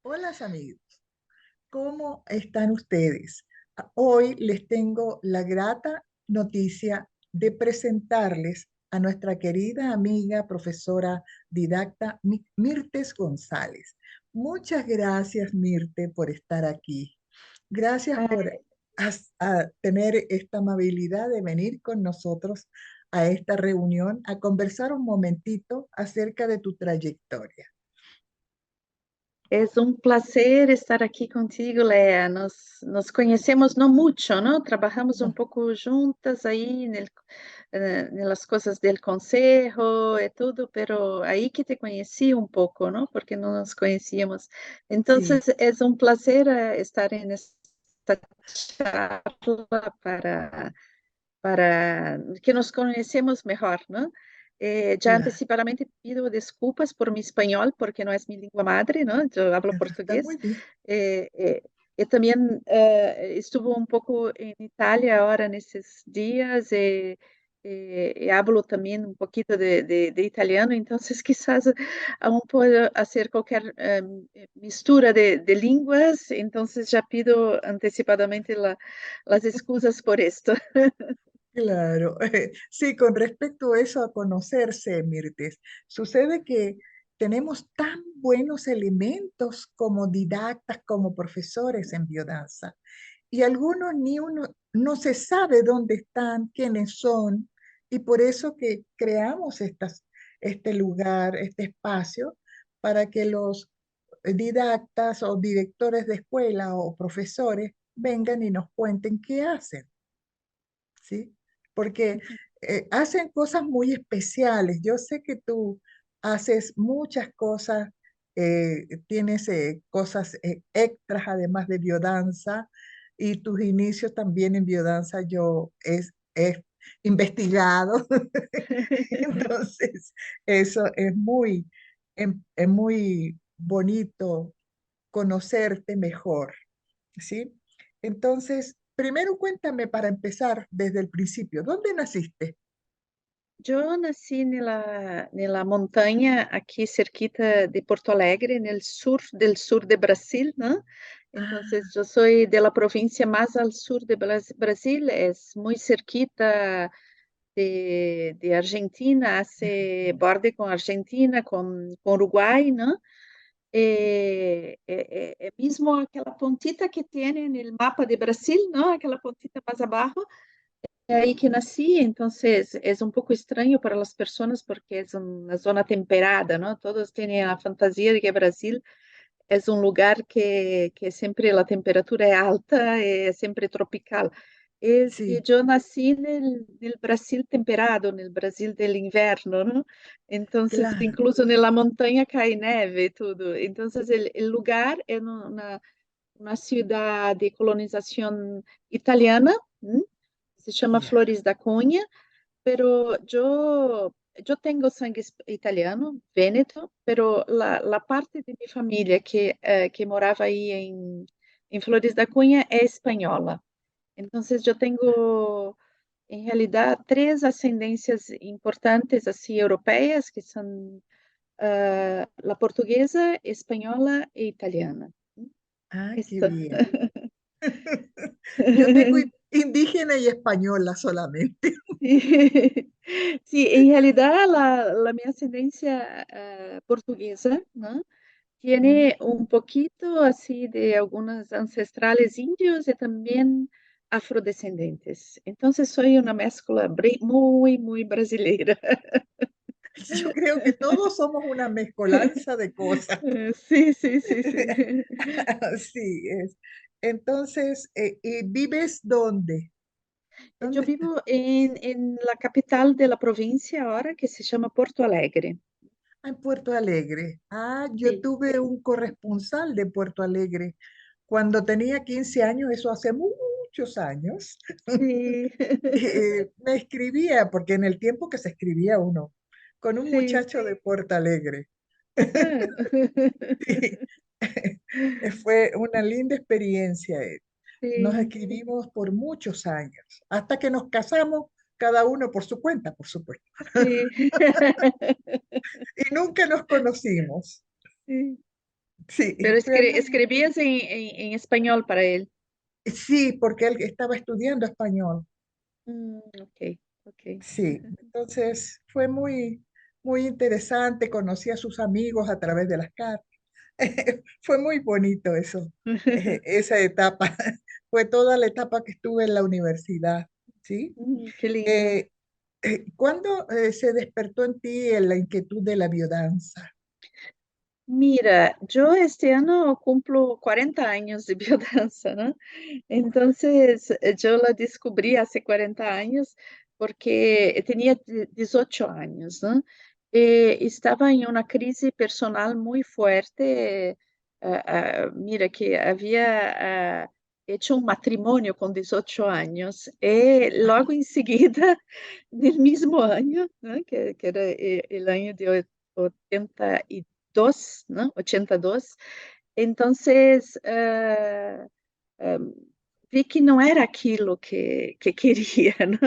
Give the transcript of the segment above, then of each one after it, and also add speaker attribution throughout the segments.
Speaker 1: Hola amigos, ¿cómo están ustedes? Hoy les tengo la grata noticia de presentarles a nuestra querida amiga profesora didacta Mirtes González. Muchas gracias, Mirte, por estar aquí. Gracias por
Speaker 2: Ay,
Speaker 1: tener esta amabilidad de venir con nosotros a esta reunión a conversar un momentito acerca de tu trayectoria.
Speaker 2: es un placer estar aquí contigo, Lea. Nos conhecemos no mucho, ¿no? Trabajamos un
Speaker 1: No,
Speaker 2: poco juntas ahí en las cosas del consejo y todo, pero ahí que te conocí un poco, ¿no? Porque no nos conocíamos.
Speaker 1: sí,
Speaker 2: Entonces, es un placer estar en esta charla para que nos conhecemos mejor, ¿no? Ya
Speaker 1: claro,
Speaker 2: antecipadamente pido desculpas por mi español, porque no es mi lengua madre, ¿no? Yo hablo
Speaker 1: está muy
Speaker 2: portugués.
Speaker 1: bien.
Speaker 2: Eh, eh, y también estuve un poco en Italia ahora en estos días y hablo también un poquito de italiano, entonces quizás aún puedo hacer cualquier mistura de lenguas, entonces ya pido anticipadamente las excusas por esto.
Speaker 1: Claro, sí, con respecto a eso, a conocerse, Mirtes, sucede que tenemos tan buenos elementos como didactas, como profesores en biodanza, y algunos ni uno no se sabe dónde están, quiénes son, y por eso que creamos este lugar, este espacio, para que los didactas o directores de escuela o profesores vengan y nos cuenten qué hacen. ¿Sí? Porque hacen cosas muy especiales. Yo sé que tú haces muchas cosas, tienes cosas extras además de biodanza y tus inicios también en biodanza yo es investigado. Entonces, eso es muy bonito conocerte mejor. ¿Sí? Entonces, primero cuéntame para empezar desde el principio, ¿dónde naciste?
Speaker 2: Yo nací en la montaña aquí cerquita de Porto Alegre, en el sur del sur de Brasil, ¿no?
Speaker 1: Ah,
Speaker 2: Entonces yo soy de la provincia más al sur de Brasil, es muy cerquita de Argentina, hace borde con Argentina, con Uruguay, ¿no? Mismo aquella puntita que tiene en el mapa de Brasil, ¿no? Aquella puntita más abajo. Ahí que nací, entonces es un poco extraño para las personas porque es una zona temperada, ¿no? Todos tienen la fantasía de que Brasil es un lugar que siempre la temperatura es alta, es siempre tropical. Y
Speaker 1: sí,
Speaker 2: yo nací en el Brasil temperado, en el Brasil del invierno, ¿no? Entonces,
Speaker 1: claro,
Speaker 2: incluso en la montaña cae nieve y todo. Entonces, el lugar es una ciudad de colonización italiana, ¿m? Se llama
Speaker 1: ya,
Speaker 2: Flores da Cunha, pero yo tengo sangue italiano, véneto, pero la parte de mi familia que moraba ahí en Flores da Cunha es española. Entonces yo tengo en realidad tres ascendencias importantes así europeas, que son la portuguesa, española e italiana.
Speaker 1: ah, qué
Speaker 2: Esto.
Speaker 1: bien. Yo tengo indígena y española solamente.
Speaker 2: Sí, en realidad mi ascendencia portuguesa, ¿no?
Speaker 1: Mm.
Speaker 2: Tiene un poquito así de algunos ancestrales indios y también afrodescendentes. Entonces soy una mezcla muy, muy brasileira.
Speaker 1: Yo creo que todos somos una mezcolanza de cosas.
Speaker 2: Sí, sí, sí, sí.
Speaker 1: Así es. Entonces, ¿y vives dónde?
Speaker 2: Yo
Speaker 1: ¿Dónde estás?
Speaker 2: vivo en la capital de la provincia ahora, que se llama Porto Alegre.
Speaker 1: Ah, en Puerto Alegre. Ah, yo
Speaker 2: Sí,
Speaker 1: tuve un corresponsal de Puerto Alegre cuando tenía 15 años, eso hace muchos años.
Speaker 2: sí,
Speaker 1: Me escribía, porque en el tiempo que se escribía uno, con un
Speaker 2: sí.
Speaker 1: muchacho de Puerto Alegre.
Speaker 2: Ah.
Speaker 1: Sí. Fue una linda experiencia. Nos
Speaker 2: Sí,
Speaker 1: escribimos por muchos años, hasta que nos casamos, cada uno por su cuenta, por supuesto.
Speaker 2: sí.
Speaker 1: Y nunca nos conocimos.
Speaker 2: Sí.
Speaker 1: Sí,
Speaker 2: Pero
Speaker 1: realmente
Speaker 2: escribías en español para él.
Speaker 1: sí, porque él estaba estudiando español.
Speaker 2: Ok, ok.
Speaker 1: Sí, entonces fue muy interesante, conocí a sus amigos a través de las cartas. Fue muy bonito eso, esa etapa. Fue toda la etapa que estuve en la universidad, ¿sí?
Speaker 2: Qué lindo.
Speaker 1: Eh, ¿Cuándo se despertó en ti la inquietud de la biodanza?
Speaker 2: Mira, yo este año cumplo 40 años de biodanza, ¿no? Entonces, yo la descubrí hace 40 años porque tenía 18 años, ¿no? Estaba en una crisis personal muy fuerte. Mira, que había hecho un matrimonio con 18 años y luego enseguida, del mismo año, ¿no? Que era el año de 82, ¿no? 82. Entonces, eh, vi que não era aquilo que queria, né?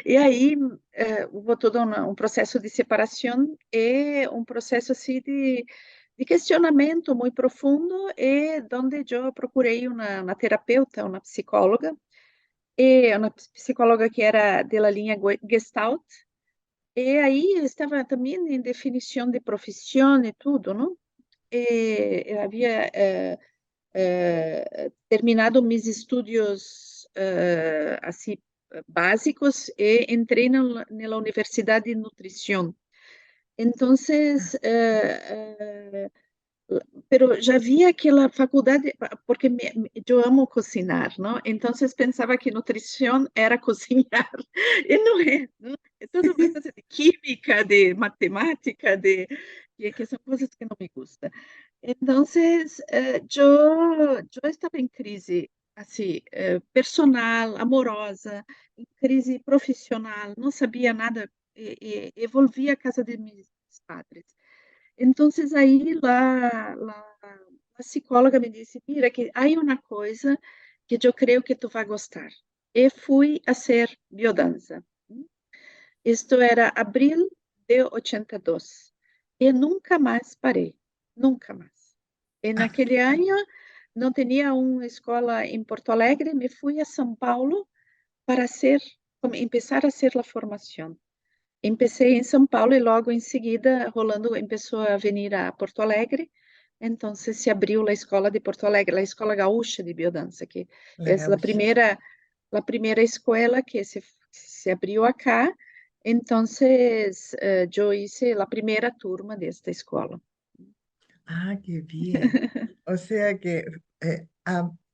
Speaker 2: E aí houve todo um processo de separação e um processo assim de questionamento muito profundo e onde eu procurei uma terapeuta, uma psicóloga, e uma psicóloga que era da linha Gestalt, e aí estava também em definição de profissão e tudo, não? E havia terminado mis estudos assim básicos e entrei na Universidade de Nutrição. Entonces, pero já havia aquela faculdade, porque eu amo cozinhar, não? Então pensava que nutrição era cozinhar, e não é, não? É toda uma coisa de química, de matemática, que são coisas que não me gustam. Então, eu estava em crise, assim, personal, amorosa, em crise profissional, não sabia nada, e volvi à casa de meus padres. Entonces aí a psicóloga me disse, mira, que há uma coisa que eu creio que tu vai gostar. E fui a ser biodança. Isto era abril de 82. E nunca mais parei, nunca mais. E naquele ano não tinha uma escola em Porto Alegre, me fui a São Paulo para começar a ser a formação. Empecé em São Paulo e logo em seguida Rolando começou a vir a Porto Alegre. Então se abriu a escola de Porto Alegre, a escola gaúcha de biodança, que
Speaker 1: La
Speaker 2: é
Speaker 1: gaucha.
Speaker 2: a primeira escola que se abriu acá. Então eu hice a primeira turma desta escola.
Speaker 1: Ah, qué bien. O sea que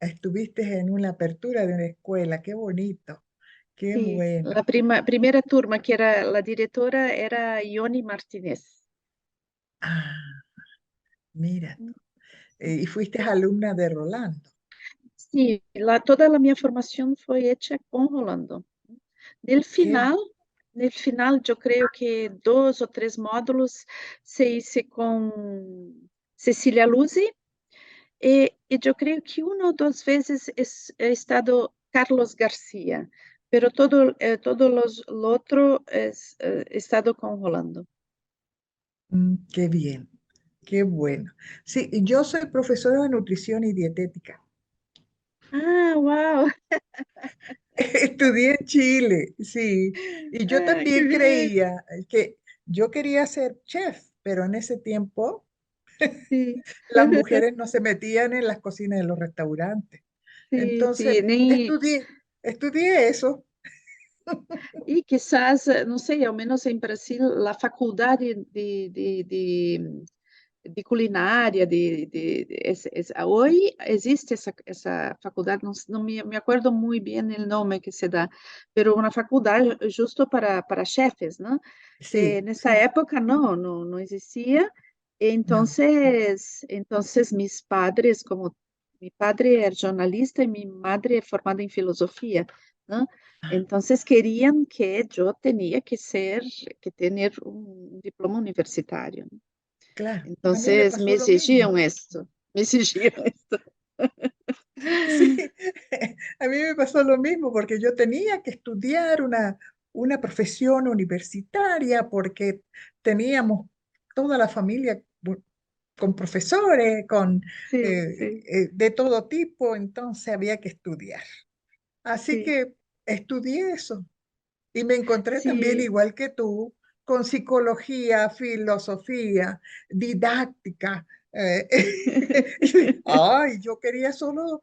Speaker 1: estuviste en una apertura de una escuela, qué bonito, qué
Speaker 2: Sim,
Speaker 1: bueno.
Speaker 2: a primeira turma que era a diretora era Ione Martinez.
Speaker 1: Ah, mira, y fuiste alumna de Rolando.
Speaker 2: Sim, toda a minha formação foi hecha com Rolando. Nel
Speaker 1: Qué,
Speaker 2: final, nel final, eu creio que 2 ou 3 módulos se hice com Cecília Luzi e eu creio que uma ou duas vezes é estado Carlos Garcia, pero todo lo outro é estado com Rolando.
Speaker 1: qué bien, qué bueno. Sí, yo soy profesora de nutrición y dietética.
Speaker 2: Ah, uau!
Speaker 1: Estudié en Chile, sí. Y yo
Speaker 2: Ah, que
Speaker 1: también
Speaker 2: bem!
Speaker 1: creía que yo quería ser chef, pero en ese tiempo
Speaker 2: Sim,
Speaker 1: las mujeres no se metían en las cocinas de los restaurantes.
Speaker 2: sim,
Speaker 1: Entonces,
Speaker 2: sim. Nem,
Speaker 1: estudié eso.
Speaker 2: e quizás, não sei, ao menos em Brasil, a faculdade de culinária, hoje existe essa faculdade, não me acordo muito bem o nome que se dá, mas uma faculdade justo para chefes, não?
Speaker 1: Sí,
Speaker 2: Nessa
Speaker 1: sí,
Speaker 2: época não existia,
Speaker 1: no.
Speaker 2: então mis padres, como mi padre é jornalista e minha madre é formada em filosofia, não?
Speaker 1: Ah,
Speaker 2: Então queriam que eu tinha que ter um diploma universitário.
Speaker 1: claro, a mí me
Speaker 2: Entonces
Speaker 1: pasó lo mismo.
Speaker 2: me exigían esto.
Speaker 1: Sí, a mí me pasó lo mismo porque yo tenía que estudiar una profesión universitaria porque teníamos toda la familia con profesores,
Speaker 2: Sí, sí,
Speaker 1: de todo tipo, entonces había que estudiar. Así
Speaker 2: sí,
Speaker 1: que estudié eso y me encontré también,
Speaker 2: sí.
Speaker 1: igual que tú, con psicología, filosofía, didáctica. Ay, yo quería solo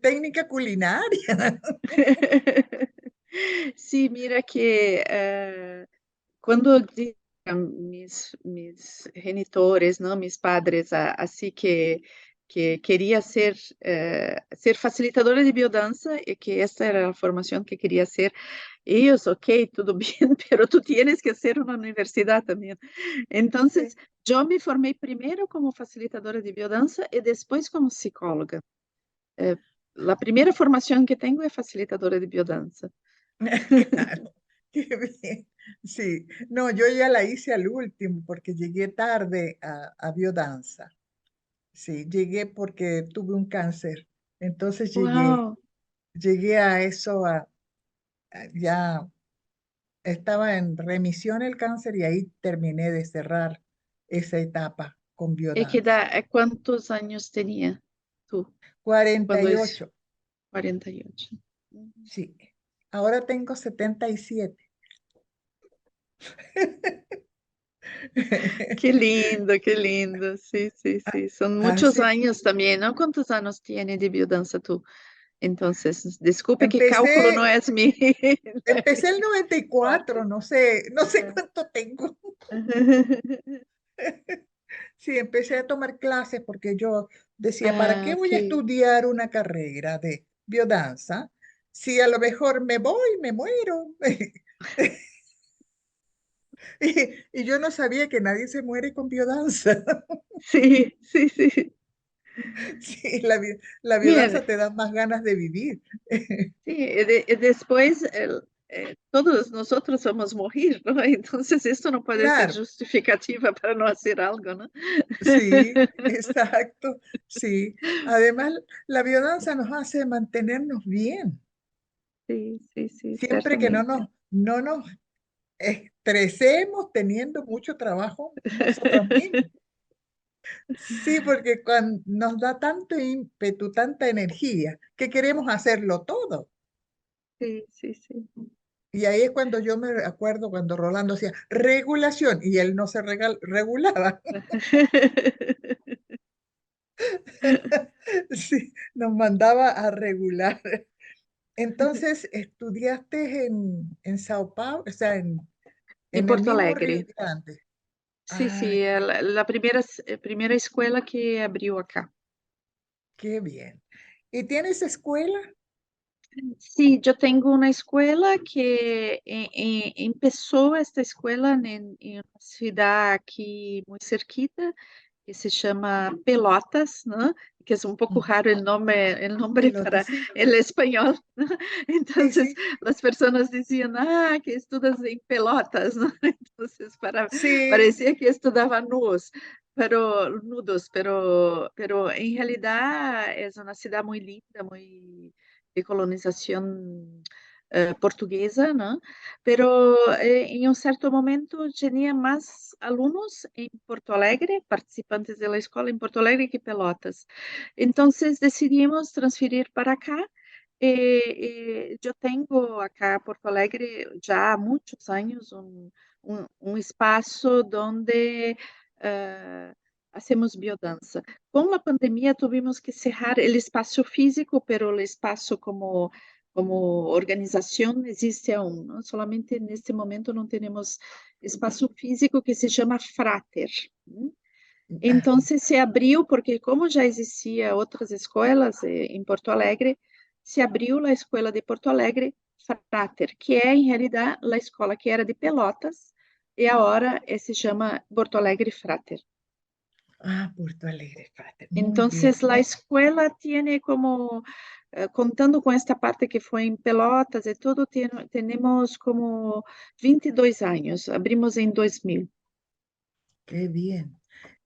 Speaker 1: técnica culinaria.
Speaker 2: Sí, mira que quando mis genitores, não, mis padres, assim que queria ser facilitadora de biodança e que esta era a formação que queria ser, eles, ok, tudo bem, pero tu tienes que hacer uma universidade também. Então,
Speaker 1: Sí.
Speaker 2: eu me formei primeiro como facilitadora de biodança e depois como psicóloga. Eh, a primeira formação que tenho é facilitadora de biodança.
Speaker 1: Claro, qué bien. Sí, no, yo ya la hice al último porque llegué tarde a biodanza. Sí, llegué porque tuve un cáncer. Entonces
Speaker 2: Uau!
Speaker 1: llegué a eso, ya estaba en remisión el cáncer y ahí terminé de cerrar esa etapa con
Speaker 2: E que
Speaker 1: biodanza.
Speaker 2: quantos anos tinha tu
Speaker 1: Cuarenta
Speaker 2: quando
Speaker 1: y
Speaker 2: isso?
Speaker 1: ocho,
Speaker 2: 48. Uhum.
Speaker 1: sí. Ahora tengo 77.
Speaker 2: Que lindo, que lindo. Sim, sim, sim. São muitos
Speaker 1: Así
Speaker 2: anos também, não? Quantos anos tem de biodança tu? Então, desculpe que cálculo não
Speaker 1: empecé,
Speaker 2: é mi.
Speaker 1: empecé el 94,
Speaker 2: Fuerte.
Speaker 1: no sé
Speaker 2: Ah.
Speaker 1: cuánto tengo. Sí, empecé a tomar clases porque yo decía, ¿para
Speaker 2: Ah,
Speaker 1: qué voy a
Speaker 2: ok.
Speaker 1: estudiar una carrera de biodanza si a lo mejor me voy, me muero? Y yo no sabía que nadie se muere con biodanza.
Speaker 2: Sim, sim, sim.
Speaker 1: Sí, la
Speaker 2: Mira,
Speaker 1: biodanza te da más ganas de vivir.
Speaker 2: sim, e depois todos nós outros vamos morrer, não? Então, isso não pode ser
Speaker 1: Claro,
Speaker 2: justificativa para não fazer algo, não?
Speaker 1: sí, exacto, sí. Además, la biodanza nos hace mantenernos bien.
Speaker 2: Sim, sim, sim,
Speaker 1: Siempre que
Speaker 2: certamente.
Speaker 1: no nos estresemos teniendo mucho trabajo nosotras mismas. Sí, porque cuando nos da tanto ímpetu, tanta energía, que queremos hacerlo todo.
Speaker 2: Sim, sim, sim.
Speaker 1: Y ahí es cuando yo me acuerdo cuando Rolando decía regulación y él no se regulaba. Sí, nos mandaba a regular. Entonces, estudiaste en Sao Paulo, o sea,
Speaker 2: Em
Speaker 1: en el
Speaker 2: Porto
Speaker 1: mismo Río
Speaker 2: Alegre.
Speaker 1: Grande.
Speaker 2: Sim,
Speaker 1: Ah,
Speaker 2: sim, a primeira escola que abriu acá.
Speaker 1: qué bien. ¿Y tienes escuela?
Speaker 2: Sim, eu tenho uma escola que começou esta escola em uma cidade aqui muito cerquita, que se chama Pelotas, né? Que é um pouco
Speaker 1: Mm,
Speaker 2: raro o nome
Speaker 1: pelota,
Speaker 2: para
Speaker 1: sí,
Speaker 2: o espanhol. ¿No? Então,
Speaker 1: sí, sí,
Speaker 2: as pessoas diziam, que estudas em Pelotas, ¿no? Então,
Speaker 1: sí.
Speaker 2: parecia que estudava pero em realidade é uma cidade muito linda, muito de colonização portuguesa, ¿no? Pero em um certo momento tinha mais alunos em Porto Alegre, participantes da escola em Porto Alegre que Pelotas. Então decidimos transferir para cá. Eu tenho acá Porto Alegre já há muitos anos um espaço onde hacemos biodança. Com a pandemia, tivemos que cerrar o espaço físico, pero o espaço como organização existe aún, não? Solamente neste momento não temos espaço físico que se chama Frater. Né?
Speaker 1: Ah,
Speaker 2: Então se abriu, porque como já existia outras escolas em Porto Alegre, se abriu a escola de Porto Alegre Frater, que é em realidade a escola que era de Pelotas e agora se chama Porto Alegre Frater.
Speaker 1: Porto Alegre, Frater. Muy bien.
Speaker 2: Entonces, la escuela tiene como, contando con esta parte que fue en Pelotas y todo, tenemos como 22 años. Abrimos en 2000.
Speaker 1: Qué bien.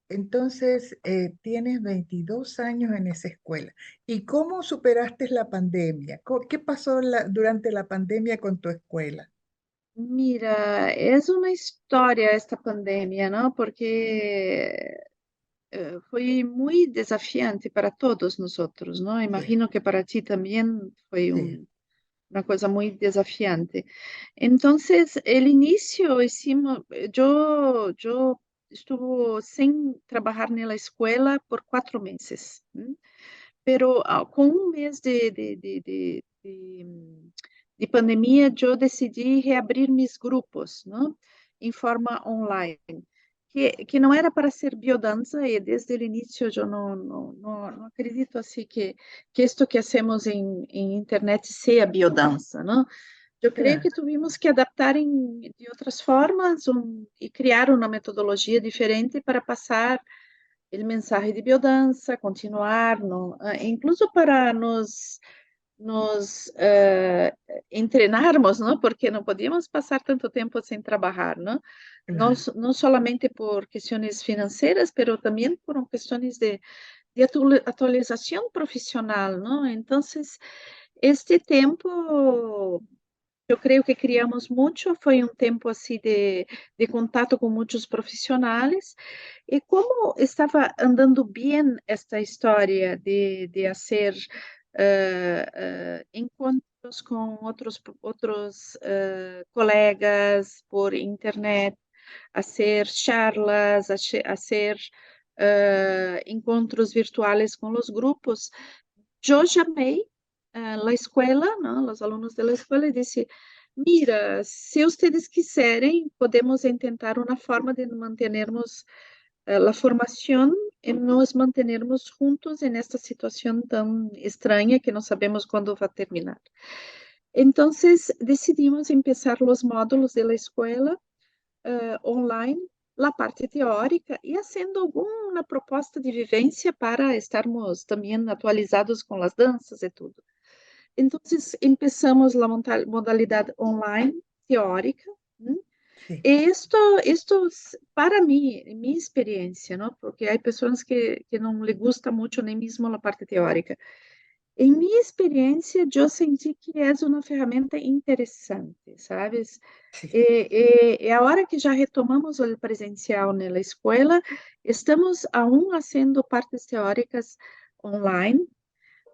Speaker 1: Entonces, tienes 22 años en esa escuela. ¿Y cómo superaste la pandemia? ¿Qué pasó durante la pandemia con tu escuela?
Speaker 2: Mira, es una historia esta pandemia, ¿no? Porque foi muy desafiante para todos nosotros, ¿no?
Speaker 1: Sí,
Speaker 2: Imagino que para ti también fue
Speaker 1: sí,
Speaker 2: una cosa muy desafiante. Entonces, el inicio hicimos, yo estuve sin trabajar en la escuela por 4 meses, ¿m? Pero con un mes de pandemia, yo decidí reabrir mis grupos, ¿no? En forma online, que no era para hacer biodanza y desde el inicio yo no acredito así que esto que hacemos en internet sea biodanza, ¿no? Yo creo
Speaker 1: claro,
Speaker 2: que tuvimos que adaptar de otras formas y crear una metodología diferente para pasar el mensaje de biodanza, continuar, ¿no? Incluso para nos entrenarmos, ¿no? Porque no podíamos pasar tanto tiempo sin trabajar, ¿no? No,
Speaker 1: claro.
Speaker 2: no solamente por cuestiones financieras, pero también por cuestiones de actualización profesional, ¿no? Entonces, este tiempo eu creio que criamos muito, foi um tempo assim de contato com muitos profissionais, e como estava andando bem esta história de fazer encontros com outros colegas por internet, fazer charlas, fazer encontros virtuais com os grupos, eu chamei a escola, ¿no? Los alunos de la escuela y dice, mira, si ustedes quisieran, podemos intentar una forma de mantenernos la formación y nos mantenermos juntos en esta situación tan extraña que no sabemos cuándo va a terminar. Entonces decidimos empezar los módulos de la escuela online, la parte teórica y haciendo alguna proposta de vivencia para estarmos también actualizados con las danzas y todo. Entonces empezamos la modalidad online teórica, ¿m?
Speaker 1: Sí,
Speaker 2: Esto para mí, mi experiencia, ¿no? Porque hay personas que no le gusta mucho ni mismo la parte teórica. En mi experiencia, yo sentí que es una ferramenta interesante, ¿sabes?
Speaker 1: sí,
Speaker 2: Ahora que ya retomamos el presencial en la escuela, estamos aún haciendo partes teóricas online,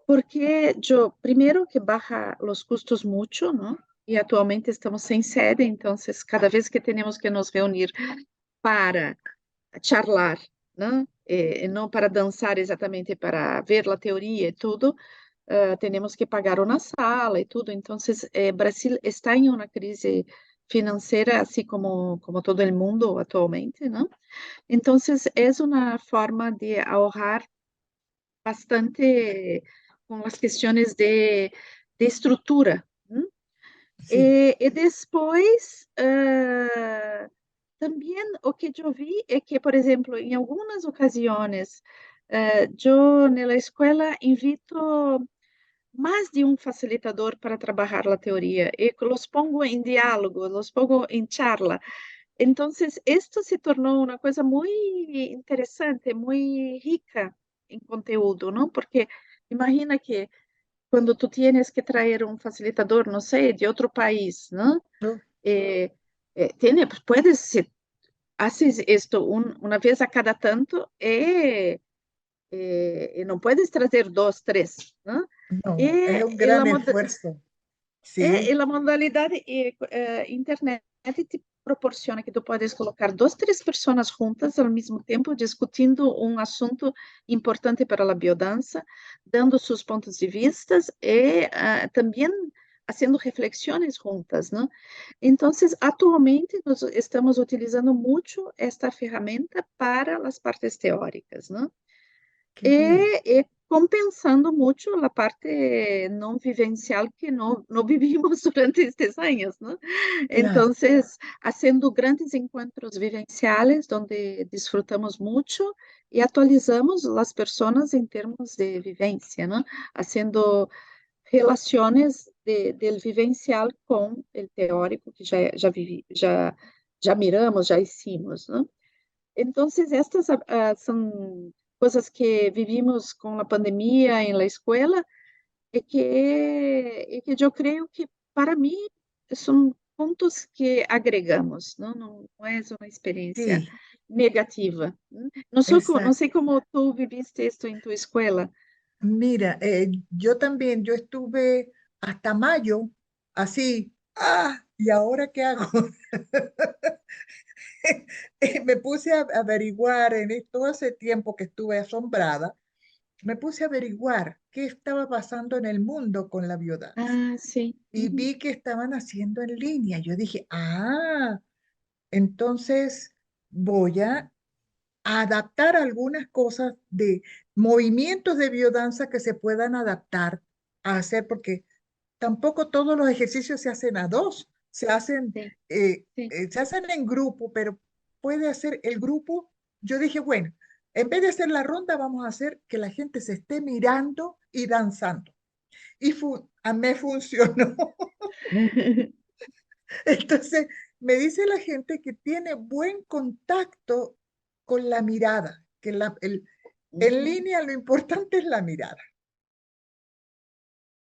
Speaker 2: porque yo, primero que baja los costos mucho, ¿no? Y actualmente estamos sin sede, entonces cada vez que tenemos que nos reunir para charlar, ¿no? No para dançar exatamente, para ver a teoria e tudo, temos que pagar uma sala e tudo. Então, Brasil está em uma crise financeira, assim como todo o mundo atualmente, não? Então, é uma forma de ahorrar bastante com as questões de estrutura. ¿M?
Speaker 1: sí,
Speaker 2: E depois, também o que eu vi é que, por exemplo, em algumas ocasiões, eu na escola invito mais de um facilitador para trabalhar a teoria e los pongo em diálogo, los pongo em charla. Então, isto se tornou uma coisa muito interessante, muito rica em conteúdo, não? Porque imagina que quando tu tienes que traer um facilitador, não sei, de outro país, não?
Speaker 1: ¿no?
Speaker 2: Eh, puedes, si haces esto una vez a cada tanto, no puedes traer dos, tres, ¿no?
Speaker 1: No, es un
Speaker 2: Y
Speaker 1: gran esfuerzo. Sí,
Speaker 2: la modalidad internet te proporciona que tú puedes colocar dos, tres personas juntas al mismo tiempo discutindo un asunto importante para la biodanza, dando sus puntos de vista y también haciendo reflexiones juntas, ¿no? Entonces, actualmente nos estamos utilizando mucho esta ferramenta para las partes teóricas, ¿no?
Speaker 1: qué bien.
Speaker 2: Compensando muito a parte não vivencial que não vivimos durante estes anos, ¿no?
Speaker 1: Claro,
Speaker 2: Entonces, haciendo grandes encontros vivenciales donde disfrutamos mucho y actualizamos las personas en termos de vivencia, ¿no? Haciendo relaciones del vivencial com el teórico que já miramos, já hicimos, ¿no? Entonces, estas son cosas que vivimos con la pandemia en la escuela y que yo creo que para mí son pontos que agregamos, não é uma experiência
Speaker 1: Sí,
Speaker 2: negativa. Não sou, não sei
Speaker 1: exacto.
Speaker 2: como tu viviste esto em tua escola.
Speaker 1: Mira, yo también, yo estuve hasta mayo así, ¿y ahora qué hago? Me puse a averiguar todo ese tiempo que estuve asombrada, me puse a averiguar qué estaba pasando en el mundo con la biodanza
Speaker 2: Ah, sim.
Speaker 1: y
Speaker 2: Uhum.
Speaker 1: vi que estaban haciendo en línea. Yo dije, entonces voy a adaptar algunas cosas de movimientos de biodanza que se puedan adaptar a hacer, porque tampoco todos los ejercicios se hacen a dos,
Speaker 2: Sim, sim.
Speaker 1: se hacen en grupo, pero puede hacer el grupo. Yo dije, bueno, en vez de hacer la ronda, vamos a hacer que la gente se esté mirando y danzando. Y me funcionó. Entonces, me dice la gente que tiene buen contacto con la mirada, que en
Speaker 2: Uhum.
Speaker 1: línea lo importante es la mirada.